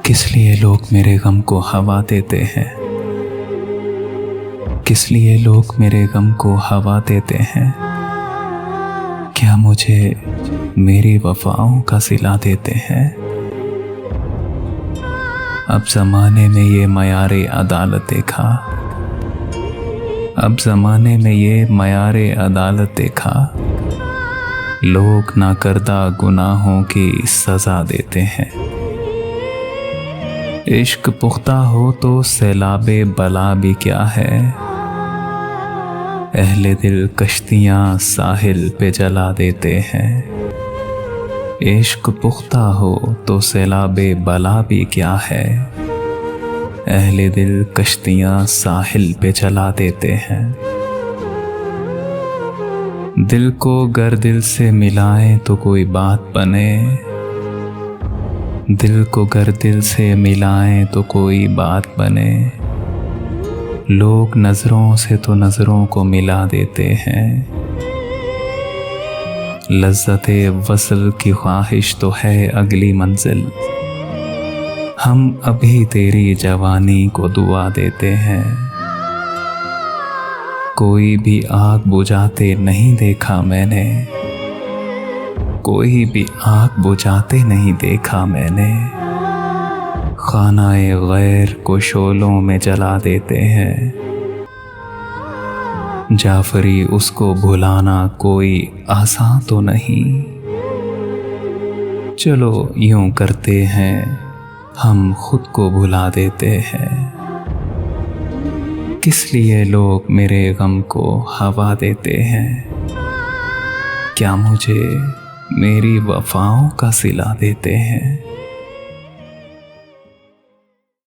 किस लिए लोग मेरे गम को हवा देते हैं? किस लिए लोग मेरे गम को हवा देते हैं? क्या मुझे मेरी वफाओं का सिला देते हैं? अब ज़माने में ये मयारे अदालत देखा, अब ज़माने में ये मयारे अदालत देखा, लोग नाकर्दा गुनाहों की सज़ा देते हैं। इश्क पुख्ता हो तो सैलाबे बला भी क्या है, अहले दिल कश्तियाँ साहिल पे जला देते हैं। इश्क पुख्ता हो तो सैलाबे बला भी क्या है, अहले दिल कश्तियाँ साहिल पे जला देते हैं। दिल को गर दिल से मिलाएं तो कोई बात बने, दिल को गर दिल से मिलाएं तो कोई बात बने, लोग नज़रों से तो नज़रों को मिला देते हैं। लज़्ज़ते वसल की ख्वाहिश तो है अगली मंजिल, हम अभी तेरी जवानी को दुआ देते हैं। कोई भी आग बुझाते नहीं देखा मैंने, कोई भी आग बुझाते नहीं देखा मैंने, खानाए गैर को शोलों में जला देते हैं। जाफरी उसको भुलाना कोई आसान तो नहीं, चलो यूं करते हैं हम खुद को भुला देते हैं। किस लिए लोग मेरे गम को हवा देते हैं? क्या मुझे मेरी वफाओं का सिला देते हैं?